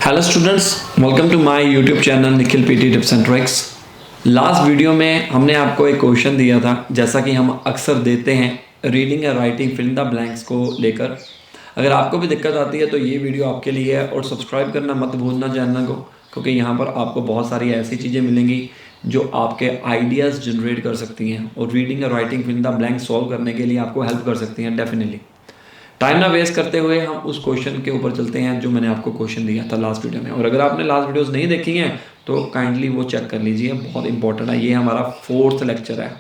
Hello students, welcome to my YouTube channel Nikhil PT tips and tricks. Last video में हमने आपको एक question दिया था, जैसा कि हम अक्सर देते हैं रीडिंग या writing fill in the blanks को लेकर। अगर आपको भी दिक्कत आती है तो ये वीडियो आपके लिए है, और सब्सक्राइब करना मत भूलना चैनल को, क्योंकि यहाँ पर आपको बहुत सारी ऐसी चीज़ें मिलेंगी जो आपके आइडियाज़ जनरेट कर सकती हैं और रीडिंग या writing fill in the blank solve करने के लिए आपको हेल्प कर सकती हैं डेफिनेटली। टाइम ना वेस्ट करते हुए हम उस क्वेश्चन के ऊपर चलते हैं जो मैंने आपको क्वेश्चन दिया था लास्ट वीडियो में। और अगर आपने लास्ट वीडियोस नहीं देखी हैं तो काइंडली वो चेक कर लीजिए, बहुत इंपॉर्टेंट है। ये हमारा 4th लेक्चर है।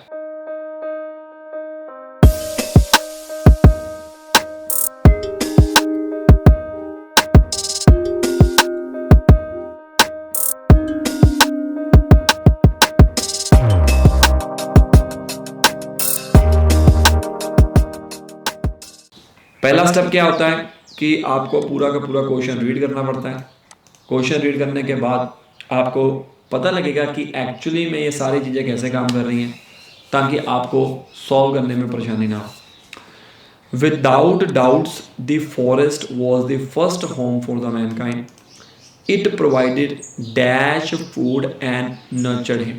पहला स्टेप क्या होता है कि आपको पूरा का पूरा क्वेश्चन रीड करना पड़ता है। क्वेश्चन रीड करने के बाद आपको पता लगेगा कि एक्चुअली में ये सारी चीज़ें कैसे काम कर रही हैं, ताकि आपको सॉल्व करने में परेशानी ना हो। Without doubts the forest was the first home for the Mankind. It provided dash food and nurtured him.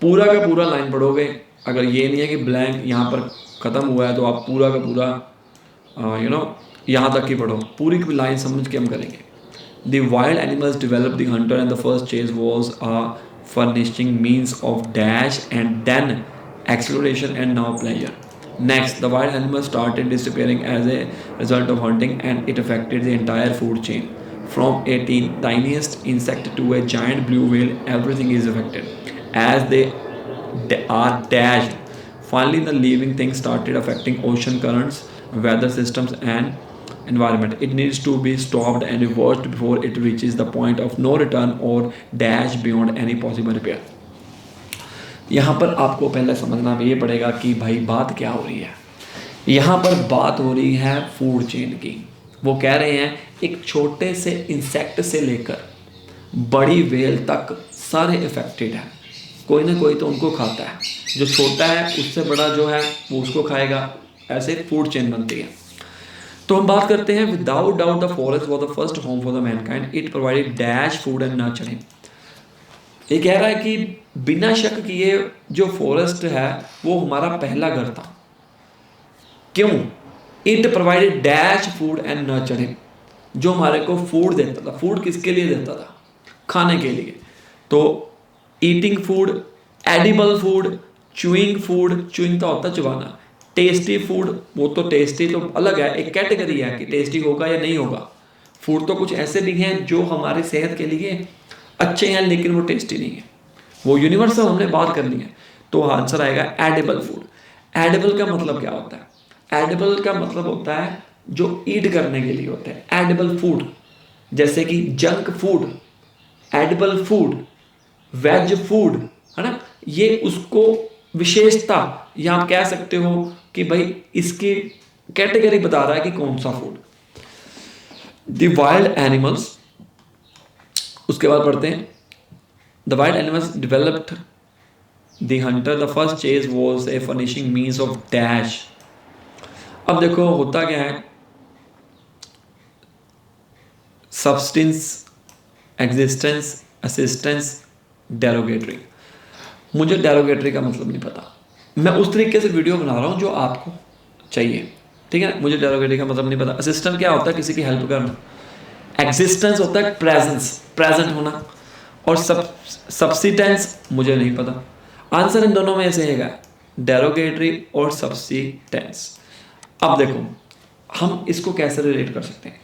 पूरा का पूरा लाइन पढ़ोगे, अगर ये नहीं है कि ब्लैंक यहाँ पर ख़त्म हुआ है तो आप पूरा का पूरा यहाँ तक ही पढ़ो। पूरी की लाइन समझ के हम करेंगे। The wild animals developed the hunter and the first chase was a furnishing means of dash and then exploration and now pleasure. Next, the wild animals started disappearing as a result of hunting, and it affected the entire food chain. From a tiniest insect to a giant blue whale, everything is affected as they are dashed. Finally, the living things started affecting ocean currents, weather systems, and environment. It needs to be stopped and reversed before it reaches the point of no return or dash beyond any possible repair. यहाँ पर आपको पहले समझना ये पड़ेगा कि भाई बात क्या हो रही है। यहाँ पर बात हो रही है फूड चेन की। वो कह रहे हैं एक छोटे से इंसेक्ट से लेकर बड़ी वेल तक सारे इफेक्टेड हैं। कोई ना कोई तो उनको खाता है। जो छोटा है उससे बड़ा जो है वो उसको खाएगा। ऐसे फूड चेन बनती है। तो हम बात करते हैं without doubt the forest was the first home for the Mankind. It provided dash food and nurture him. ये कह रहा है कि बिना शक कि ये जो फॉरेस्ट है वो हमारा पहला घर था। क्यों? It provided dash food and nurture him. जो हमारे को फूड देता था। फूड किसके लिए देता था? खाने के लिए। तो eating food, edible food, chewing food, chewing तो होता चबाना, टेस्टी फूड, वो तो टेस्टी तो अलग है, एक कैटेगरी है कि टेस्टी होगा या नहीं होगा। फूड तो कुछ ऐसे भी हैं जो हमारी सेहत के लिए अच्छे हैं लेकिन वो टेस्टी नहीं है। वो यूनिवर्सल हमने बात करनी है। तो आंसर आएगा एडिबल फूड। एडिबल का मतलब क्या होता है? एडिबल का मतलब होता है जो ईट करने के लिए होता है। एडिबल फूड जैसे कि junk food, edible food, veg food, है ना। ये उसको विशेषता, या आप कह सकते हो कि भाई इसकी कैटेगरी बता रहा है कि कौन सा फूड। द वाइल्ड एनिमल्स, उसके बाद पढ़ते हैं the wild animals developed the Hunter the first chase was a furnishing means of dash. अब देखो होता क्या है, सब्सटेंस, एग्जिस्टेंस, असिस्टेंस, डेरोगेटरी। मुझे डेरोगेटरी का मतलब नहीं पता। मैं उस तरीके से वीडियो बना रहा हूँ जो आपको चाहिए, ठीक है। मुझे डेरोगेटरी का मतलब नहीं पता। असिस्टेंट क्या होता है? किसी की हेल्प करना। एग्जिस्टेंस होता है प्रेजेंस, प्रेजेंट होना। और सब्सिटेंस मुझे नहीं पता। आंसर इन दोनों में से है, डेरोगेटरी और सब्सिटेंस। अब देखो हम इसको कैसे रिलेट कर सकते हैं।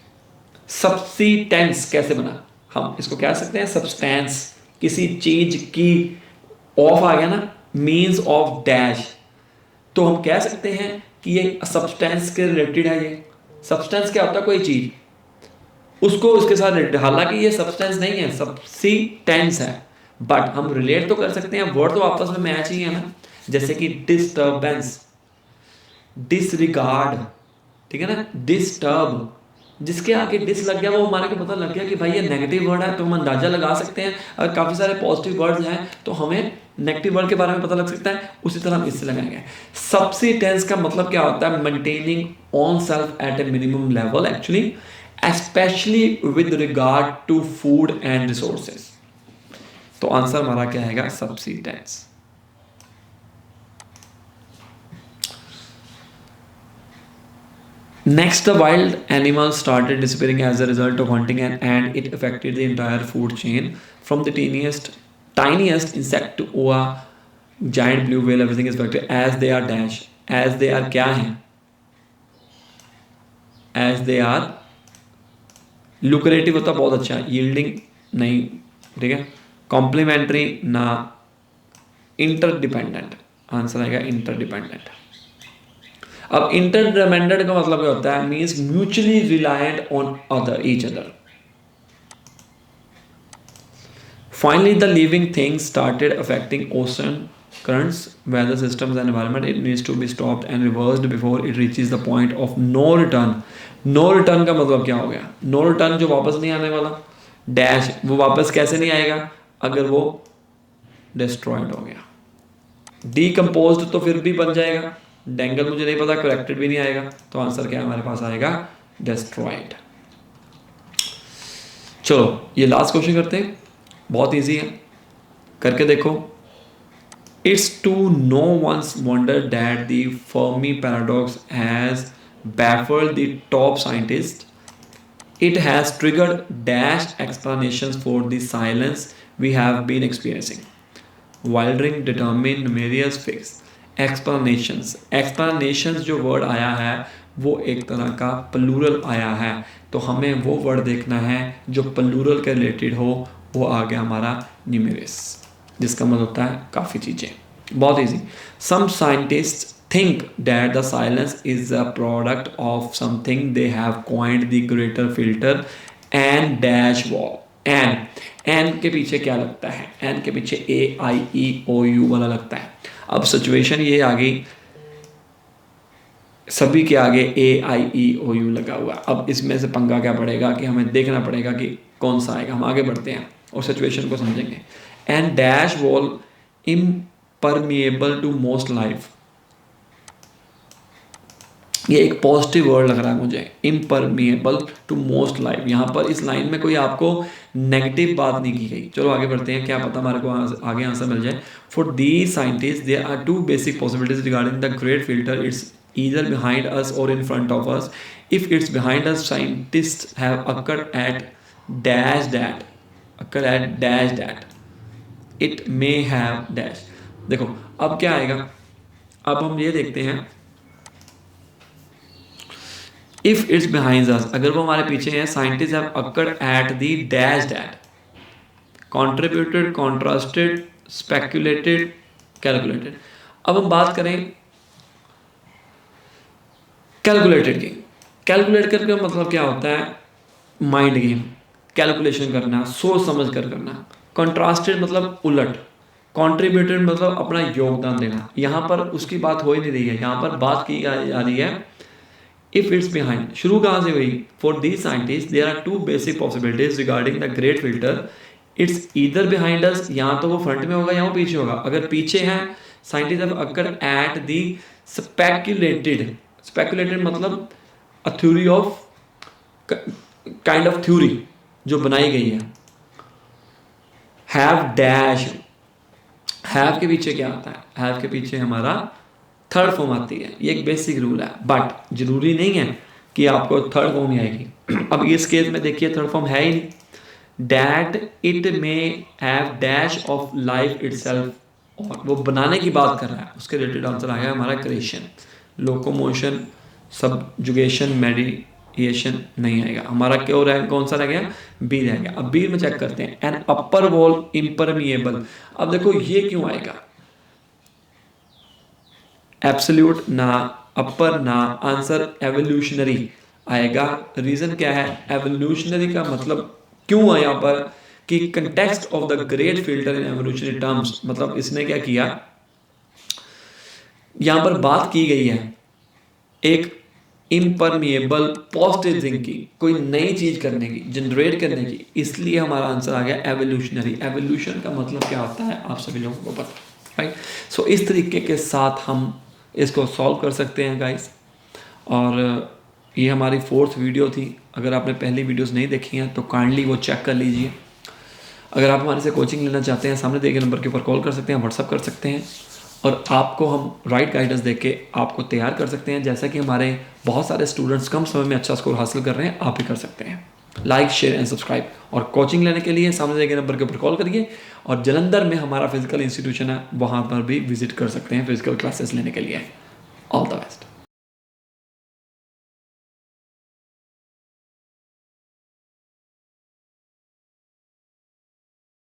सब्सिटेंस कैसे बना? हम इसको कह सकते हैं सब्सटेंस। किसी चीज की ऑफ आ गया ना, मीन्स ऑफ डैश, तो हम कह सकते हैं कि ये सब्सटेंस के रिलेटेड है। ये सब्सटेंस क्या होता है? कोई चीज, उसको उसके साथ रिलेटेड। हालांकि ये सब्सटेंस नहीं है, सब्सिटेंस है, बट हम रिलेट तो कर सकते हैं। वर्ड तो आपस में मैच ही है ना। जैसे कि डिस्टर्बेंस, डिसरिगार्ड, ठीक है ना। डिस्टर्ब, जिसके आगे डिस लग गया वो हमारे को पता लग गया कि भाई ये नेगेटिव वर्ड है, तो हम अंदाजा लगा सकते हैं। अगर काफ़ी सारे पॉजिटिव वर्ड्स हैं तो हमें नेगेटिव वर्ड के बारे में पता लग सकता है। उसी तरह हम इससे लगाएंगे। सब्सिटेंस का मतलब क्या होता है? Maintaining on self at a minimum level actually specially with regard to food and resources. तो आंसर हमारा क्या आएगा? Subsistence. Next, the wild animals started disappearing as a result of hunting, and it affected the entire food chain from the tiniest insect to a giant blue whale. Everything is affected as they are dash. As they are क्या हैं? As they are lucrative होता बहुत अच्छा, yielding नहीं, ठीक है, complementary ना, interdependent। Answer आएगा interdependent। अब इंटरडिपेंडेंट का मतलब क्या होता है? Means mutually reliant on other each other. Finally, the living things started affecting ocean currents, weather systems, and environment. It needs to be stopped and reversed before it reaches the point of no return. No return का मतलब क्या हो गया? No return जो वापस नहीं आने वाला, डैश, वो वापस कैसे नहीं आएगा? अगर वो डिस्ट्रॉयड हो गया। डीकम्पोज्ड तो फिर भी बन जाएगा, डेंगल मुझे नहीं पता, करेक्टेड भी नहीं आएगा। तो आंसर क्या हमारे पास आएगा? डिस्ट्रॉयड। चलो ये लास्ट क्वेश्चन करते हैं, बहुत इजी है, करके देखो। It's to no one's wonder that the Fermi paradox has baffled the top scientist. It has triggered dash explanations for the silence we have been experiencing. Wildring determined numerous fixed explanations. Explanations जो word आया है वो एक तरह का plural आया है, तो हमें वो वर्ड देखना है जो प्लूरल के रिलेटेड हो। वो आ गया हमारा न्यूमेरस, जिसका मतलब होता है काफ़ी चीज़ें। बहुत easy. Some scientist think that the silence is a product of something they have coined the greater filter and dash wall. and के पीछे क्या लगता है? and के पीछे AIEOU वाला लगता है। अब सिचुएशन ये आ गई, सभी के आगे AIEOU लगा हुआ। अब इसमें से पंगा क्या पड़ेगा कि हमें देखना पड़ेगा कि कौन सा आएगा। हम आगे बढ़ते हैं और सिचुएशन को समझेंगे। And dash wall impermeable to most life, ये एक पॉजिटिव वर्ड लग रहा है मुझे, इम्परमिएबल टू मोस्ट लाइफ। यहाँ पर इस लाइन में कोई आपको नेगेटिव बात नहीं की गई। चलो आगे बढ़ते हैं, क्या पता हमारे को आगे आंसर मिल जाए। For the scientist there are two basic possibilities regarding the great filter. It's either behind us or in front of us. If it's behind us, scientist have occurred at dash that, occur at dash that, it may have dash. देखो अब क्या आएगा, अब हम ये देखते हैं, if it's behind अस, अगर वो हमारे पीछे है, scientist have occurred at the dash that, contributed, contrasted, speculated, calculated. अब हम बात करें कैलकुलेटेड की। कैलकुलेट करके मतलब क्या होता है? माइंड गेम, कैलकुलेशन करना, सोच समझ कर करना। कॉन्ट्रास्टेड मतलब उलट, कॉन्ट्रीब्यूटेड मतलब अपना योगदान देना। यहाँ पर उसकी बात हो ही नहीं रही है, यहाँ पर बात की जा रही है इफ इट्स बिहाइंड। शुरू कहाँ से हुई? For the scientist there are two basic possibilities regarding the great filter. It's either behind us, यहाँ तो वो फ्रंट में होगा या वो पीछे होगा। अगर पीछे है, scientist have occurred at the speculated, speculated मतलब a theory of, kind of theory जो बनाई गई है। हैव डैश, हैव के पीछे क्या आता है? हैव के पीछे हमारा थर्ड फॉर्म आती है। ये एक बेसिक रूल है, बट जरूरी नहीं है कि आपको थर्ड फॉर्म ही आएगी। अब इस केस में देखिए थर्ड फॉर्म है ही नहीं। That it may have dash of life itself, और वो बनाने की बात कर रहा है, उसके रिलेटेड आंसर आएगा हमारा क्रिएशन। लोकोमोशन, सबजुगेशन, मेडिएशन नहीं आएगा। हमारा क्यों रह, कौन सा रह गया? बी रह गया। अब बी में चेक करते हैं, एन अपर वॉल इम्परमिएबल। अब देखो ये क्यों आएगा? एब्सोल्यूट ना, अपर ना, आंसर एवोल्यूशनरी आएगा। रीजन क्या है? एवोल्यूशनरी का मतलब क्यों है यहाँ पर कि context of the great filter in evolutionary terms, मतलब इसने क्या किया, यहाँ पर बात की गई है एक इम्परमिएबल पॉजिटिव थिंकिंग, कोई नई चीज करने की, जनरेट करने की, इसलिए हमारा आंसर आ गया एवोल्यूशनरी। एवोल्यूशन का मतलब क्या होता है आप सभी लोगों को पता, राइट? सो इस तरीके के साथ हम इसको सॉल्व कर सकते हैं गाइस। और ये हमारी 4th वीडियो थी। अगर आपने पहली वीडियोस नहीं देखी हैं तो काइंडली वो चेक कर लीजिए। अगर आप हमारे से कोचिंग लेना चाहते हैं, सामने दिए गए नंबर के ऊपर कॉल कर सकते हैं, व्हाट्सअप कर सकते हैं, और आपको हम राइट गाइडेंस दे के आपको तैयार कर सकते हैं। जैसा कि हमारे बहुत सारे स्टूडेंट्स कम समय में अच्छा स्कोर हासिल कर रहे हैं, आप भी कर सकते हैं। Like, share and subscribe. और कोचिंग लेने के लिए सामने दिए गए नंबर के ऊपर कॉल करिए, और जलंधर में हमारा फिजिकल इंस्टीट्यूशन है, वहाँ पर भी विजिट कर सकते हैं फिजिकल क्लासेस लेने के लिए। All the best.